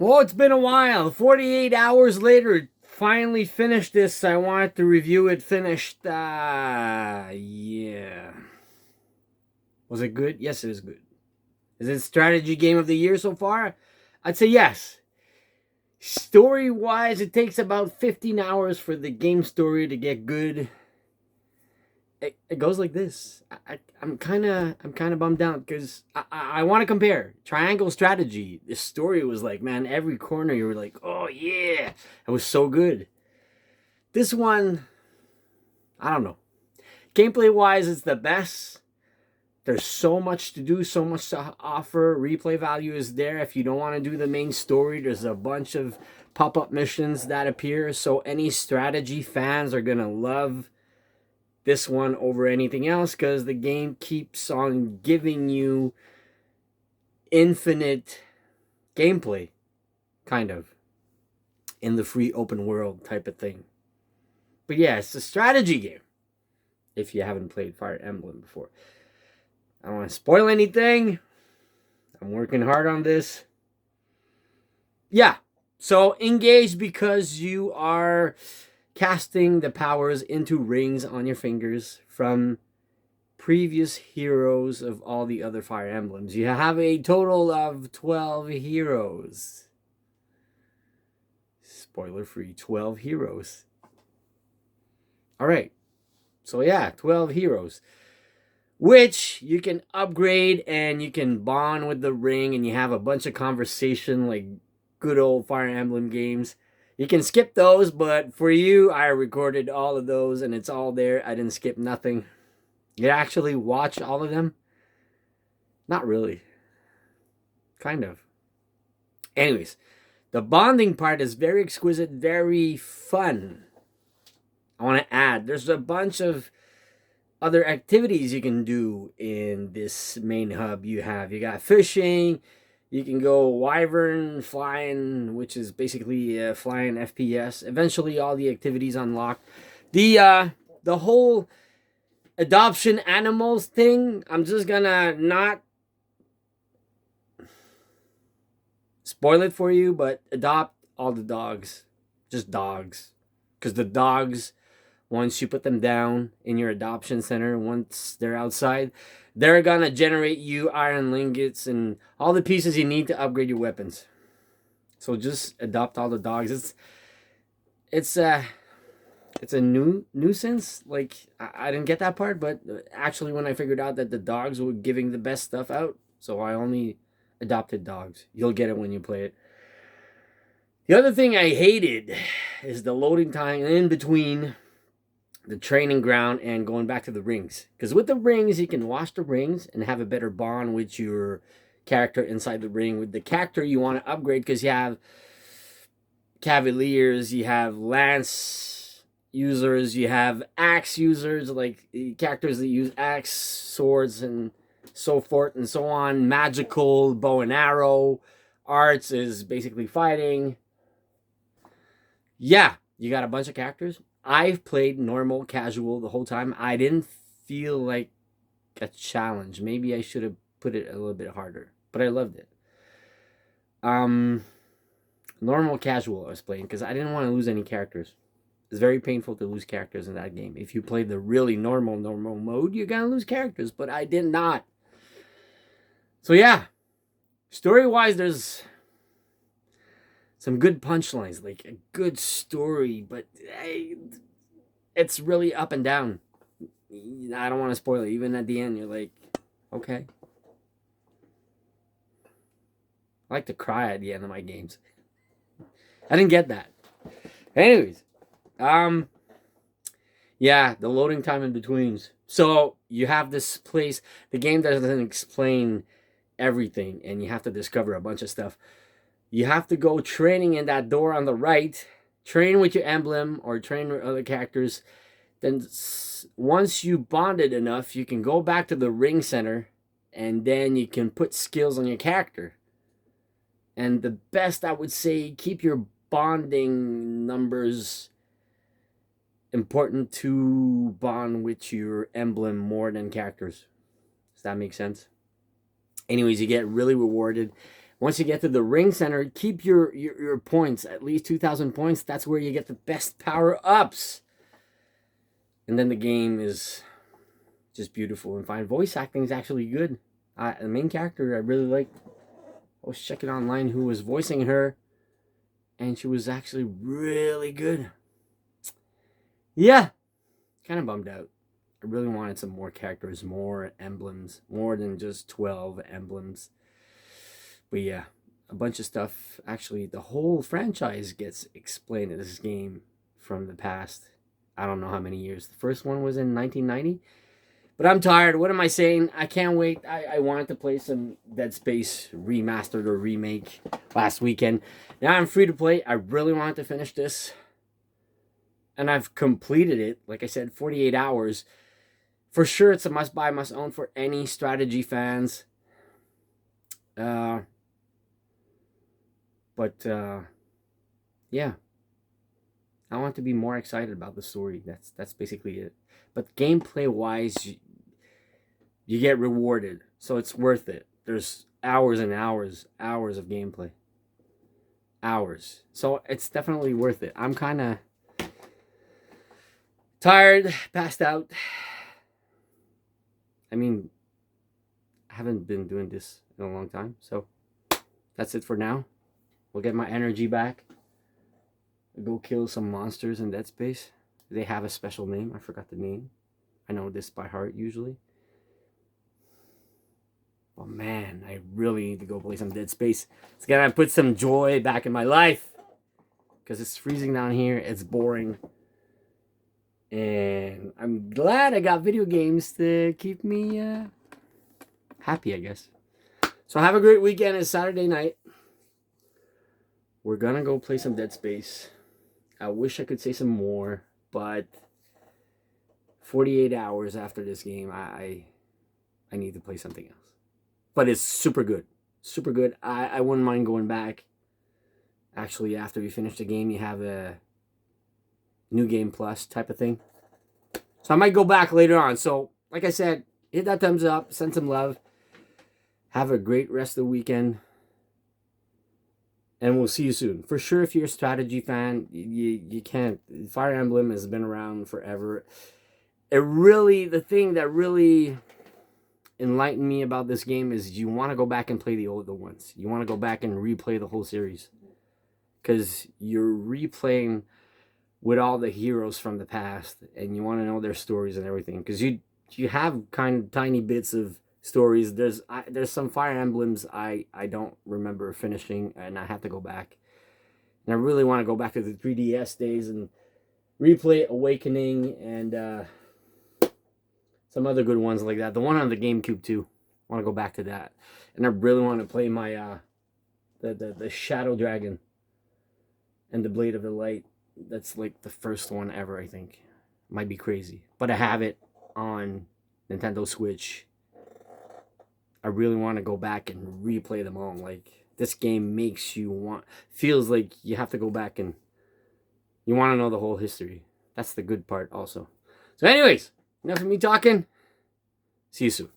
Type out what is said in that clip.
Well, it's been a while. 48 hours later, finally finished this. I wanted to review it finished. Yeah. Was it good? Yes, it is good. Is it strategy game of the year so far? I'd say yes. Story wise, it takes about 15 hours for the game story to get good. It goes like this. I'm kind of bummed out because I want to compare Triangle Strategy. The story was like, man, every corner you were like, oh yeah, it was so good. This one, I don't know. Gameplay wise, it's the best. There's so much to do, so much to offer. Replay value is there. If you don't want to do the main story, there's a bunch of pop-up missions that appear. So any strategy fans are gonna love this one over anything else because the game keeps on giving you infinite gameplay, kind of, in the free open world type of thing. But yeah, it's a strategy game if you haven't played Fire Emblem before. I don't want to spoil anything. I'm working hard on this. Yeah, so engage because you are casting the powers into rings on your fingers from previous heroes of all the other Fire Emblems. You have a total of 12 heroes. Spoiler free, 12 heroes. All right. So, yeah, 12 heroes. Which you can upgrade and you can bond with the ring and you have a bunch of conversation like good old Fire Emblem games. You can skip those, but for you, I recorded all of those and it's all there. I didn't skip nothing. You actually watch all of them? Not really. Kind of. Anyways, the bonding part is very exquisite, very fun. I want to add, there's a bunch of other activities you can do in this main hub you have. You got fishing, you can go wyvern flying, which is basically flying FPS. Eventually, all the activities unlocked. The whole adoption animals thing, I'm just gonna not spoil it for you, but adopt all the dogs. Just dogs. Because the dogs, once you put them down in your adoption center, once they're outside, they're gonna generate you iron lingots and all the pieces you need to upgrade your weapons. So just adopt all the dogs. It's a it's a new nuisance. Like I didn't get that part, but actually when I figured out that the dogs were giving the best stuff out, so I only adopted dogs. You'll get it when you play it. The other thing I hated is the loading time in between the training ground and going back to the rings. Because with the rings, you can wash the rings and have a better bond with your character inside the ring. With the character you want to upgrade, because you have cavaliers, you have lance users, you have axe users, like characters that use axe, swords, and so forth and so on. Magical, bow and arrow. Arts is basically fighting. Yeah, you got a bunch of characters. I've played normal, casual the whole time. I didn't feel like a challenge. Maybe I should have put it a little bit harder, but I loved it. Um, Normal, casual. I was playing because I didn't want to lose any characters. It's very painful to lose characters in that game. If you play the really normal mode, you're gonna lose characters. But I did not. So yeah, story wise, there's some good punchlines, like a good story, but it's really up and down. I don't want to spoil it. Even at the end, you're like, okay. I like to cry at the end of my games. I didn't get that. Anyways, um, yeah, the loading time in betweens. So you have this place. The game doesn't explain everything, and you have to discover a bunch of stuff. You have to go training in that door on the right. Train with your emblem or train with other characters. Then once you bonded enough, you can go back to the ring center, and then you can put skills on your character. And the best, I would say, keep your bonding numbers important to bond with your emblem more than characters. Does that make sense? Anyways, you get really rewarded Once you get to the ring center, keep your points, at least 2,000 points. That's where you get the best power-ups. And then the game is just beautiful and fine. Voice acting is actually good. The main character I really liked. I was checking online who was voicing her, and she was actually really good. Yeah, kind of bummed out. I really wanted some more characters, more emblems, more than just 12 emblems. But yeah, a bunch of stuff. Actually, the whole franchise gets explained in this game from the past. I don't know how many years. The first one was in 1990. But I'm tired. What am I saying? I can't wait. I wanted to play some Dead Space remastered or remake last weekend. Now I'm free to play. I really wanted to finish this. And I've completed it. Like I said, 48 hours. For sure, it's a must-buy, must-own for any strategy fans. Yeah. I want to be more excited about the story. That's basically it. But gameplay-wise, you get rewarded. So it's worth it. There's hours and hours of gameplay. Hours. So it's definitely worth it. I'm kind of tired, passed out. I mean, I haven't been doing this in a long time. So that's it for now. We'll get my energy back. Go kill some monsters in Dead Space. They have a special name. I forgot the name. I know this by heart usually. Oh man, I really need to go play some Dead Space. It's gonna put some joy back in my life. Because it's freezing down here. It's boring. And I'm glad I got video games to keep me happy, I guess. So have a great weekend. It's Saturday night. We're gonna go play some Dead Space. I wish I could say some more, but 48 hours after this game, I need to play something else. But it's super good. Super good. I wouldn't mind going back. Actually, after you finish the game, you have a New Game Plus type of thing. So I might go back later on. So, like I said, hit that thumbs up. Send some love. Have a great rest of the weekend. And we'll see you soon. For sure, if you're a strategy fan, you can't. Fire Emblem has been around forever. The thing that really enlightened me about this game is you want to go back and play the older ones. You want to go back and replay the whole series. Because you're replaying with all the heroes from the past. And you want to know their stories and everything. Because you have kind of tiny bits of stories. There's some Fire Emblems I don't remember finishing, and I have to go back. And I really want to go back to the 3DS days and replay Awakening and some other good ones like that. The one on the GameCube too. I want to go back to that. And I really want to play my the Shadow Dragon and the Blade of the Light. That's like the first one ever, I think. Might be crazy, but I have it on Nintendo Switch. I really want to go back and replay them all. Like, this game makes you feels like you have to go back and you want to know the whole history. That's the good part also. So anyways, enough of me talking. See you soon.